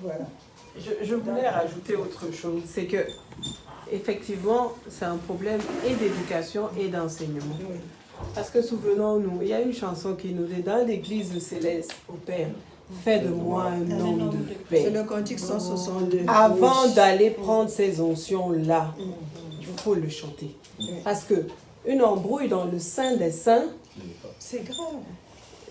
Voilà. Je voulais rajouter autre chose, c'est que effectivement, c'est un problème et d'éducation et d'enseignement. Oui. Parce que souvenons-nous, il y a une chanson qui nous dit dans l'église céleste au Père, fais de moi un homme de C'est paix. le cantique 162. Avant d'aller prendre ces oncions-là, il faut le chanter. Parce que une embrouille dans le sein des saints, c'est grave.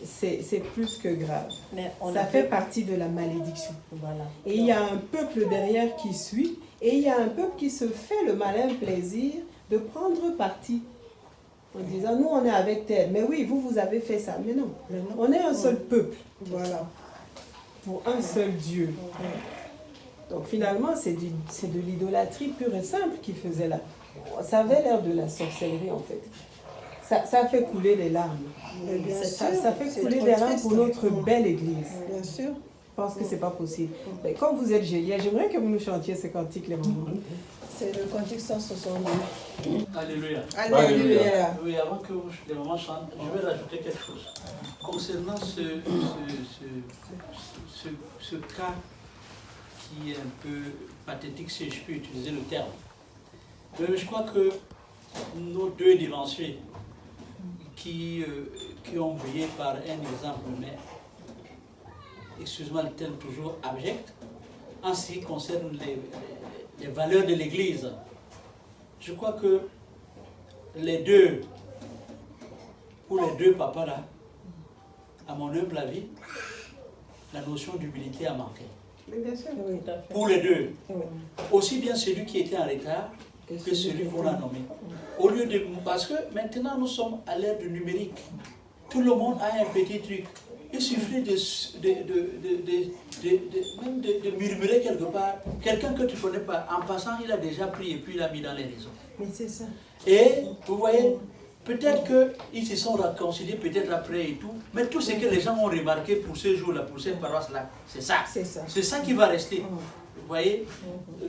C'est plus que grave. Mais ça fait partie de la malédiction. Voilà. Et il y a un peuple derrière qui suit, et il y a un peuple qui se fait le malin plaisir de prendre parti. En disant, nous on est avec tel, mais oui, vous avez fait ça. Mais non, on est un seul peuple. Voilà. Pour un seul Dieu. Donc finalement, c'est de l'idolâtrie pure et simple qui faisait là. Ça avait l'air de la sorcellerie en fait. Ça fait couler les larmes. Ça fait couler les larmes pour notre belle église. Bien sûr. Je pense que c'est pas possible. Mais comme vous êtes génial, j'aimerais que vous nous chantiez ce cantique, les mamans. C'est le cantique 162. Alléluia. Alléluia. Oui, avant que les mamans chantent, je vais rajouter quelque chose. Concernant ce cas qui est un peu pathétique, si je peux utiliser le terme. Je crois que nos deux dévanciers qui ont brillé par un exemple, mais excuse-moi le terme toujours abject, en ce qui concerne les valeurs de l'Église. Je crois que pour les deux papas là, à mon humble avis, la notion d'humilité a manqué. Bien sûr. Oui. Pour les deux. Oui. Aussi bien celui qui était en retard que celui qu'on a nommé. Au lieu de... Parce que maintenant nous sommes à l'ère du numérique. Tout le monde a un petit truc. Il suffit même de murmurer quelque part. Quelqu'un que tu ne connais pas, en passant, il a déjà pris et puis il l'a mis dans les réseaux. Mais c'est ça. Et vous voyez, peut-être qu'ils se sont réconciliés, peut-être après et tout, mais tout ce que les gens ont remarqué pour ce jour-là, pour cette paroisse-là, c'est ça. C'est ça qui va rester. Vous voyez,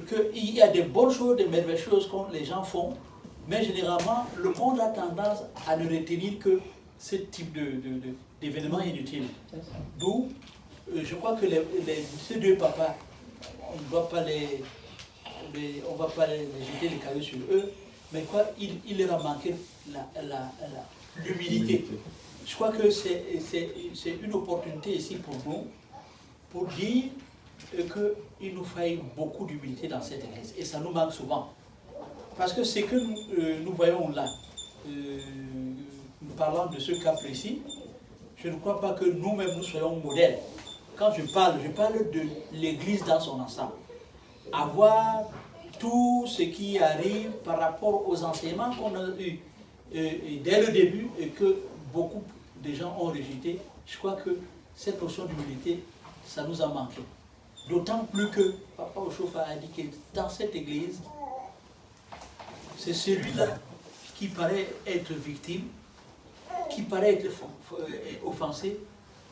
qu'il y a des bonnes choses, des merveilleuses choses que les gens font, mais généralement, le monde a tendance à ne retenir que ce type d'événements inutiles. D'où, je crois que ces deux papas, on ne va pas les jeter les cailloux sur eux, mais quoi, il leur a manqué l'humilité. Je crois que c'est une opportunité ici pour nous, pour dire qu'il nous faille beaucoup d'humilité dans cette église. Et ça nous manque souvent. Parce que ce que nous voyons là, nous parlons de ce cas précis, je ne crois pas que nous-mêmes nous soyons modèles. Quand je parle de l'église dans son ensemble. Avoir tout ce qui arrive par rapport aux enseignements qu'on a eus dès le début et que beaucoup de gens ont rejeté, je crois que cette notion d'humilité, ça nous a manqué. D'autant plus que Papa Ochofa a dit que dans cette église, c'est celui-là qui paraît être victime, qui paraît être offensé,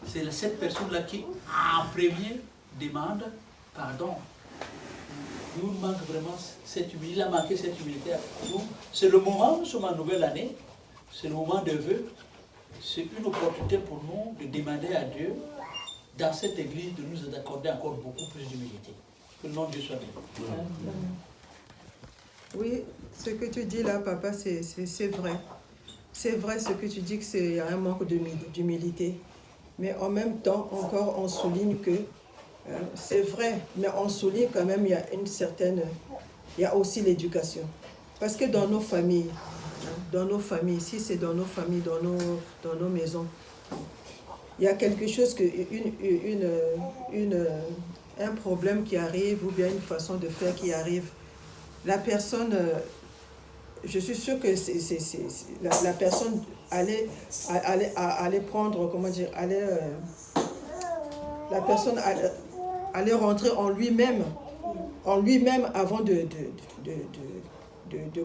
c'est cette personne-là qui, en premier, demande pardon. Nous manque vraiment cette humilité, il a manqué cette humilité à nous. C'est le moment, nous sommes en nouvelle année, c'est le moment de vœux, c'est une opportunité pour nous de demander à Dieu, dans cette église, de nous accorder encore beaucoup plus d'humilité. Que le nom de Dieu soit béni. Oui, ce que tu dis là, papa, c'est vrai. C'est vrai ce que tu dis, qu'il y a un manque d'humilité. Mais en même temps, encore, on souligne que c'est vrai, mais on souligne quand même, il y a aussi l'éducation. Parce que dans nos familles, ici c'est dans nos familles, dans nos maisons, il y a quelque chose, un problème qui arrive, ou bien une façon de faire qui arrive. La personne, je suis sûre que la personne allait prendre, comment dire, la personne allait rentrer en lui-même avant de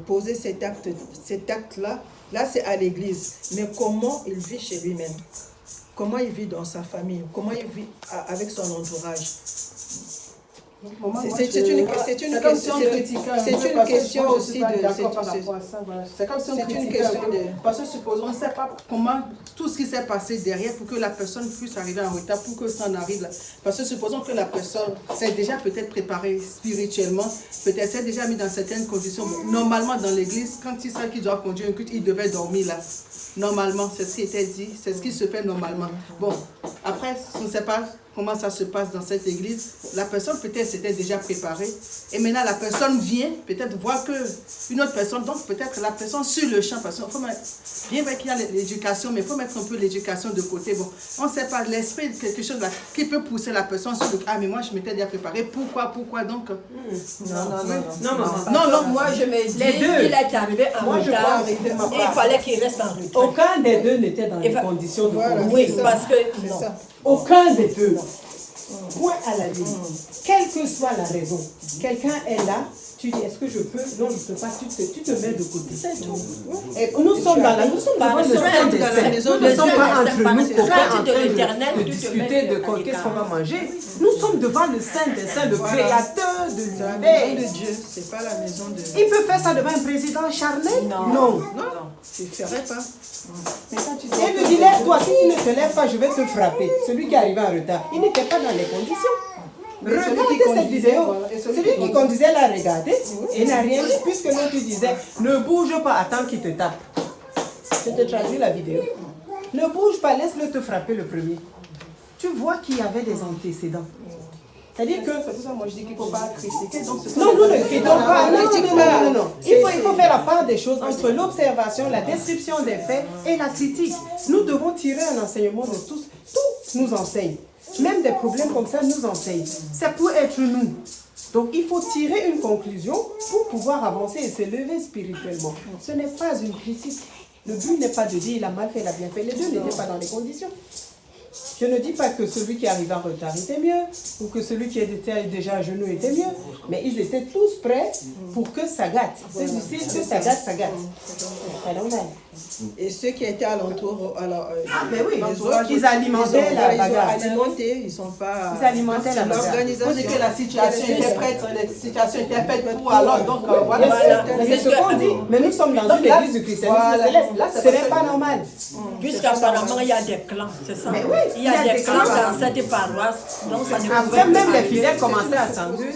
poser cet acte-là. Là, c'est à l'église. Mais comment il vit chez lui-même? Comment il vit dans sa famille? Comment il vit avec son entourage? C'est une question aussi de... C'est comme si on critiquait un peu. Parce que supposons, on ne sait pas comment tout ce qui s'est passé derrière pour que la personne puisse arriver en retard, pour que ça en arrive là. Parce que supposons que la personne s'est déjà peut-être préparée spirituellement, peut-être s'est déjà mis dans certaines conditions. Normalement, dans l'église, quand il sait qu'il doit conduire un culte, il devait dormir là. Normalement, c'est ce qui était dit, c'est ce qui se fait normalement. Bon, après, on ne sait pas comment ça se passe dans cette église. La personne peut-être s'était déjà préparée. Et maintenant, la personne vient, peut-être voir qu'une autre personne, donc peut-être la personne sur le champ, parce qu'il faut mettre, bien vrai qu'il y a l'éducation, mais il faut mettre un peu l'éducation de côté. Bon, on ne sait pas, l'esprit, quelque chose là, qui peut pousser la personne sur le... Ah, mais moi, je m'étais déjà préparée. Pourquoi donc Non, moi, je me dis, il est arrivé en retard. Il fallait qu'il reste en retard. Aucun des deux n'était dans les conditions de conduire. Oui, parce que... Aucun des deux. Point à la ligne. Quelle que soit la raison, quelqu'un est là, tu dis est-ce que je peux? Non, je ne peux pas, tu te mets de côté. C'est tout. Et nous sommes devant le sein des saints. Nous ne sommes pas entre nous pour faire en train de discuter de qu'est-ce qu'on va manger. Nous sommes devant le sein des saints, le créateur de l'univers. La maison de Dieu, c'est pas la maison de... Il peut faire ça devant un président charnel? Non. Il ne ferait pas. Et me dit, lève-toi, si tu ne te lèves pas, je vais te frapper. Celui qui arrivait en retard, il n'était pas dans les conditions. Regardez cette vidéo. Celui qui conduisait l'a regardé et n'a rien dit, puisque l'autre disait, ne bouge pas, attends qu'il te tape. Je te traduis la vidéo. Ne bouge pas, laisse-le te frapper le premier. Tu vois qu'il y avait des antécédents. C'est-à-dire que... C'est pour ça moi je dis qu'il ne faut pas critiquer. Non, nous ne critiquons pas. Non. Il faut faire la part des choses entre l'observation, la description des faits et la critique. Nous devons tirer un enseignement de tous. Tout nous enseigne. Même des problèmes comme ça nous enseignent. C'est pour être nous. Donc il faut tirer une conclusion pour pouvoir avancer et s'élever spirituellement. Ce n'est pas une critique. Le but n'est pas de dire il a mal fait, il a bien fait. Les deux n'étaient pas dans les conditions. Je ne dis pas que celui qui arrive en retard était mieux, ou que celui qui était déjà à genoux était mieux, mais ils étaient tous prêts pour que ça gâte. C'est du style que ça gâte, ça gâte. C'est normal. Et ceux qui étaient alentour, alors, mais oui, les autres, ils alimentaient la bagarre. Ils ont alimenté, ils sont pas... Ils alimentaient la bagarre. L'organisation... On dit que la situation était prête, la situation était faite pour alors, donc voilà. C'est ce qu'on dit, mais nous sommes dans une église du christianisme céleste. Ce n'est pas normal. Puisqu'apparemment, il y a des clans, c'est ça. Mais oui, il y a des clans dans cette paroisse. Donc ça ne après, même les fidèles commençaient à s'engueuler.